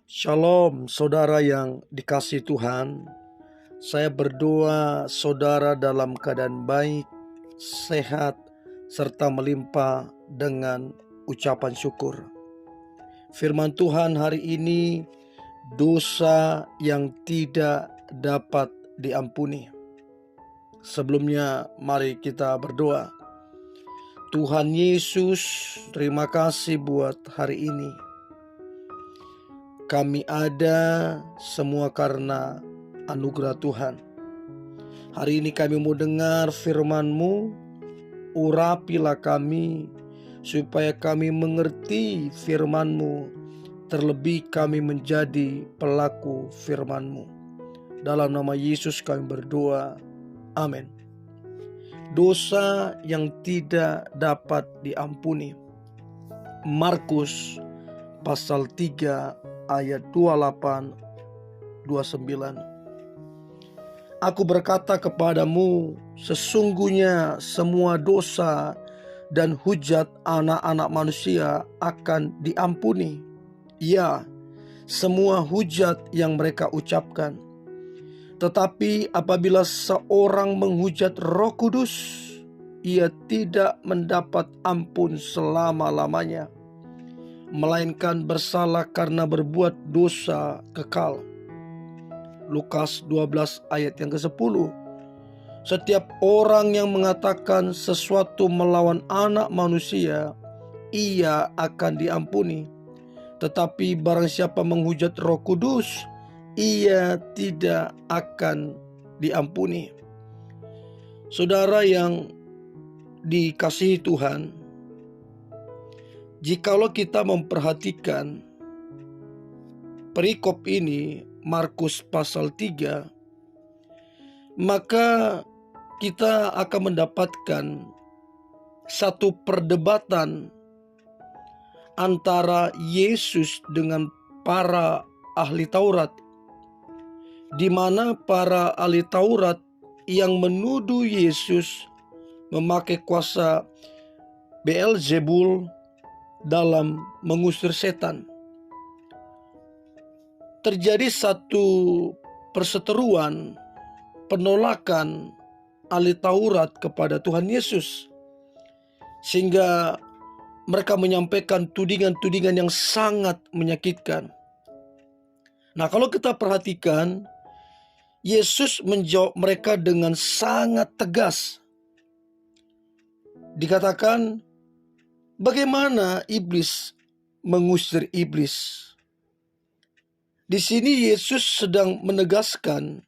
Shalom saudara yang dikasihi Tuhan. Saya berdoa saudara dalam keadaan baik, sehat, serta melimpah dengan ucapan syukur. Firman Tuhan hari ini, dosa yang tidak dapat diampuni. Sebelumnya mari kita berdoa. Tuhan Yesus, terima kasih buat hari ini. Kami ada semua karena anugerah Tuhan. Hari ini kami mau dengar firman-Mu, urapilah kami supaya kami mengerti firman-Mu, terlebih kami menjadi pelaku firman-Mu. Dalam nama Yesus kami berdoa, amin. Dosa yang tidak dapat diampuni. Markus pasal 3 ayat 28-29. Aku berkata kepadamu, sesungguhnya semua dosa dan hujat anak-anak manusia akan diampuni. Ya, semua hujat yang mereka ucapkan. Tetapi apabila seorang menghujat Roh Kudus, ia tidak mendapat ampun selama-lamanya, melainkan bersalah karena berbuat dosa kekal. Lukas 12 ayat yang ke-10. Setiap orang yang mengatakan sesuatu melawan anak manusia, ia akan diampuni. Tetapi barang siapa menghujat Roh Kudus, ia tidak akan diampuni. Saudara yang dikasihi Tuhan, jikalau kita memperhatikan perikop ini, Markus pasal 3, maka kita akan mendapatkan satu perdebatan antara Yesus dengan para ahli Taurat, di mana para ahli Taurat yang menuduh Yesus memakai kuasa Beelzebul dalam mengusir setan. Terjadi satu perseteruan, penolakan ahli Taurat kepada Tuhan Yesus, sehingga mereka menyampaikan tudingan-tudingan yang sangat menyakitkan. Nah, kalau kita perhatikan, Yesus menjawab mereka dengan sangat tegas. Dikatakan, bagaimana iblis mengusir iblis? Di sini Yesus sedang menegaskan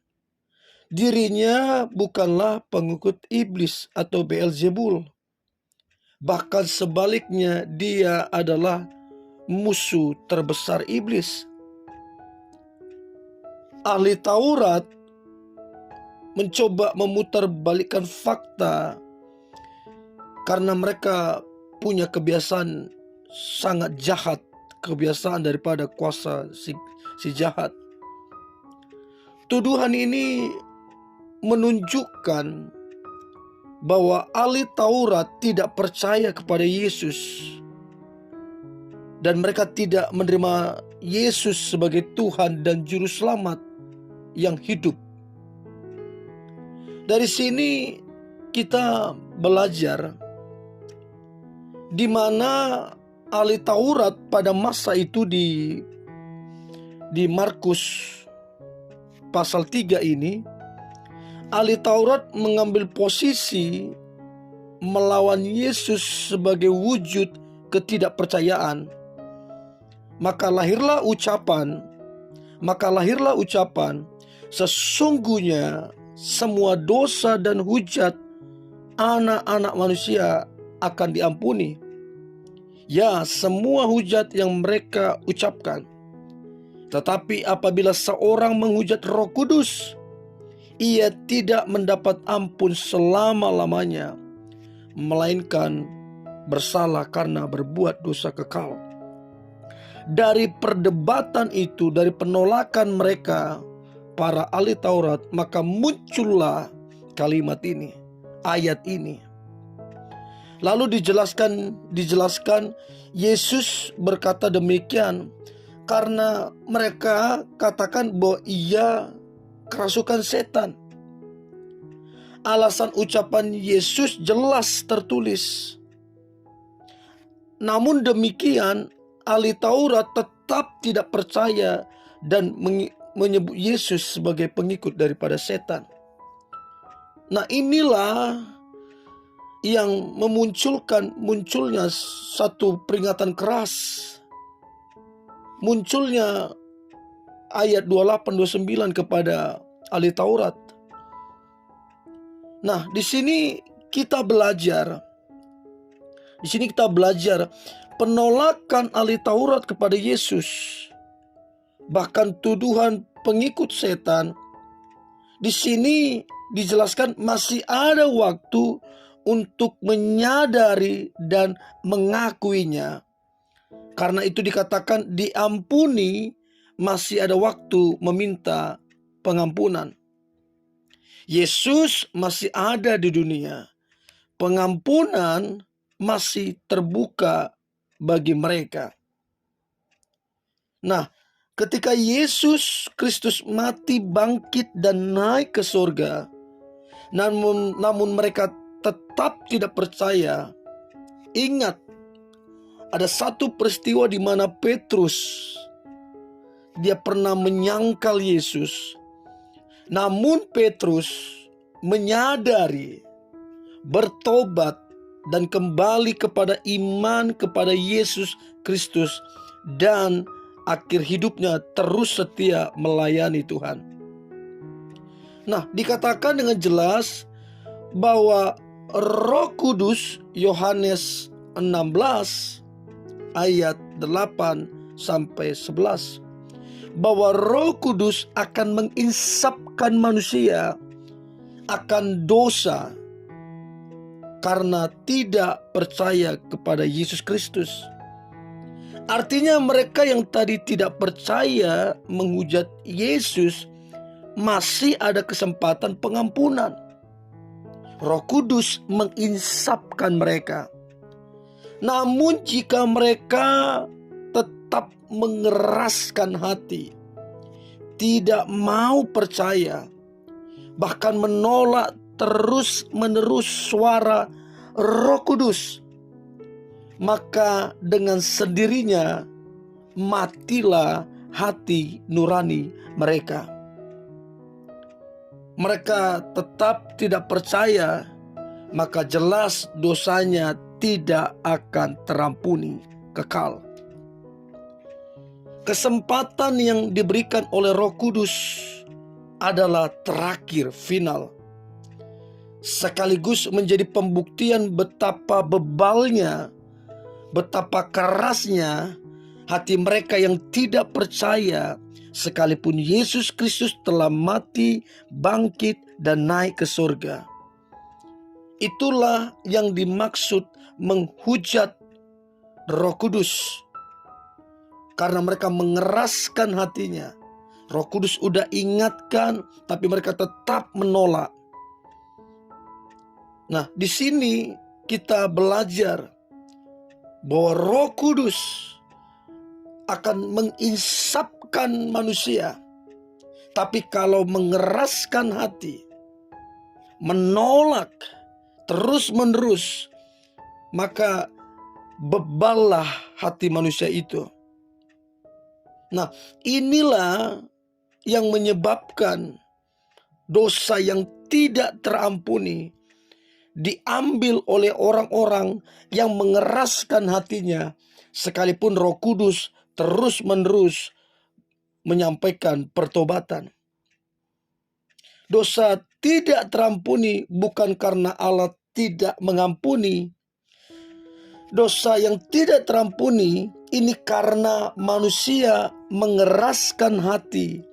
dirinya bukanlah pengikut iblis atau Beelzebul. Bahkan sebaliknya, dia adalah musuh terbesar iblis. Ahli Taurat mencoba memutarbalikkan fakta karena mereka punya kebiasaan sangat jahat, kebiasaan daripada kuasa si jahat. Tuduhan ini menunjukkan bahwa ahli Taurat tidak percaya kepada Yesus, dan mereka tidak menerima Yesus sebagai Tuhan dan Juru Selamat yang hidup. Dari sini kita belajar di mana ahli Taurat pada masa itu di Markus pasal 3 ini, ahli Taurat mengambil posisi melawan Yesus sebagai wujud ketidakpercayaan. Maka lahirlah ucapan, sesungguhnya semua dosa dan hujat anak-anak manusia akan diampuni. Ya, semua hujat yang mereka ucapkan. Tetapi apabila seorang menghujat Roh Kudus, ia tidak mendapat ampun selama-lamanya, melainkan bersalah karena berbuat dosa kekal. Dari perdebatan itu, dari penolakan mereka, para ahli Taurat, maka muncullah kalimat ini, ayat ini. Lalu dijelaskan Yesus berkata demikian karena mereka katakan bahwa ia kerasukan setan. Alasan ucapan Yesus jelas tertulis. Namun demikian, ahli Taurat tetap tidak percaya dan menyebut Yesus sebagai pengikut daripada setan. Nah, inilah yang munculnya satu peringatan keras. Munculnya ayat 28-29 kepada ahli Taurat. Nah, di sini kita belajar penolakan ahli Taurat kepada Yesus, bahkan tuduhan pengikut setan. Di sini dijelaskan masih ada waktu untuk menyadari dan mengakuinya. Karena itu dikatakan diampuni, masih ada waktu meminta pengampunan. Yesus masih ada di dunia. Pengampunan masih terbuka bagi mereka. Nah, ketika Yesus Kristus mati, bangkit, dan naik ke surga, namun mereka tetap tidak percaya. Ingat, ada satu peristiwa di mana Petrus, dia pernah menyangkal Yesus. Namun Petrus menyadari, bertobat, dan kembali kepada iman kepada Yesus Kristus, dan akhir hidupnya terus setia melayani Tuhan. Nah, dikatakan dengan jelas bahwa Roh Kudus, Yohanes 16 ayat 8-11, bahwa Roh Kudus akan menginsapkan manusia akan dosa karena tidak percaya kepada Yesus Kristus. Artinya mereka yang tadi tidak percaya menghujat Yesus masih ada kesempatan pengampunan. Roh Kudus menginsapkan mereka. Namun jika mereka tetap mengeraskan hati, tidak mau percaya, bahkan menolak terus-menerus suara Roh Kudus, maka dengan sendirinya matilah hati nurani mereka. Mereka tetap tidak percaya, maka jelas dosanya tidak akan terampuni kekal. Kesempatan yang diberikan oleh Roh Kudus adalah terakhir, final, sekaligus menjadi pembuktian betapa bebalnya, betapa kerasnya hati mereka yang tidak percaya, sekalipun Yesus Kristus telah mati, bangkit, dan naik ke surga. Itulah yang dimaksud menghujat Roh Kudus, karena mereka mengeraskan hatinya. Roh Kudus udah ingatkan, tapi mereka tetap menolak. Nah, di sini kita belajar bahwa Roh Kudus akan menginsapkan manusia. Tapi kalau mengeraskan hati, menolak terus-menerus, maka beballah hati manusia itu. Nah, inilah yang menyebabkan dosa yang tidak terampuni diambil oleh orang-orang yang mengeraskan hatinya, sekalipun Roh Kudus terus-menerus menyampaikan pertobatan. Dosa tidak terampuni bukan karena Allah tidak mengampuni. Dosa yang tidak terampuni ini karena manusia mengeraskan hati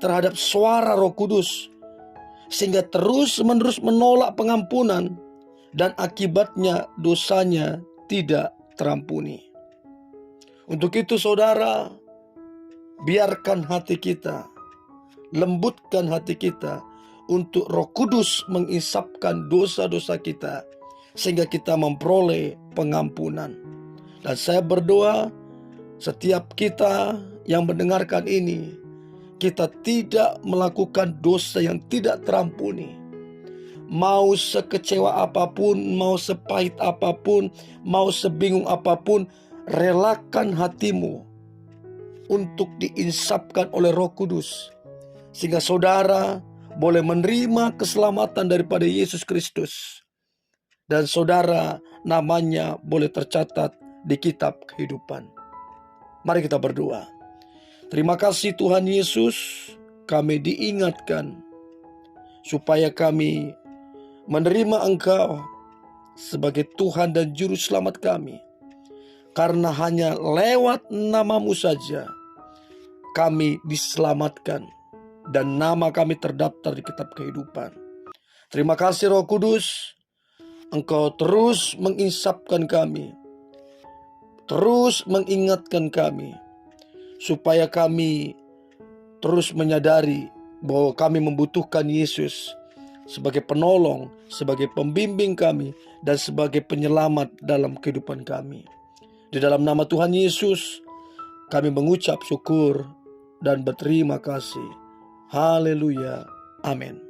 terhadap suara Roh Kudus, sehingga terus-menerus menolak pengampunan, dan akibatnya dosanya tidak terampuni. Untuk itu saudara, biarkan hati kita, lembutkan hati kita untuk Roh Kudus mengisapkan dosa-dosa kita, sehingga kita memperoleh pengampunan. Dan saya berdoa setiap kita yang mendengarkan ini, kita tidak melakukan dosa yang tidak terampuni. Mau sekecewa apapun, mau sepahit apapun, mau sebingung apapun, relakan hatimu untuk diinsapkan oleh Roh Kudus, sehingga saudara boleh menerima keselamatan daripada Yesus Kristus, dan saudara namanya boleh tercatat di kitab kehidupan. Mari kita berdoa. Terima kasih Tuhan Yesus, kami diingatkan supaya kami menerima Engkau sebagai Tuhan dan Juru Selamat kami. Karena hanya lewat nama-Mu saja kami diselamatkan dan nama kami terdaftar di kitab kehidupan. Terima kasih Roh Kudus, Engkau terus menginsapkan kami, terus mengingatkan kami, supaya kami terus menyadari bahwa kami membutuhkan Yesus sebagai penolong, sebagai pembimbing kami, dan sebagai penyelamat dalam kehidupan kami. Di dalam nama Tuhan Yesus, kami mengucap syukur dan berterima kasih. Haleluya. Amin.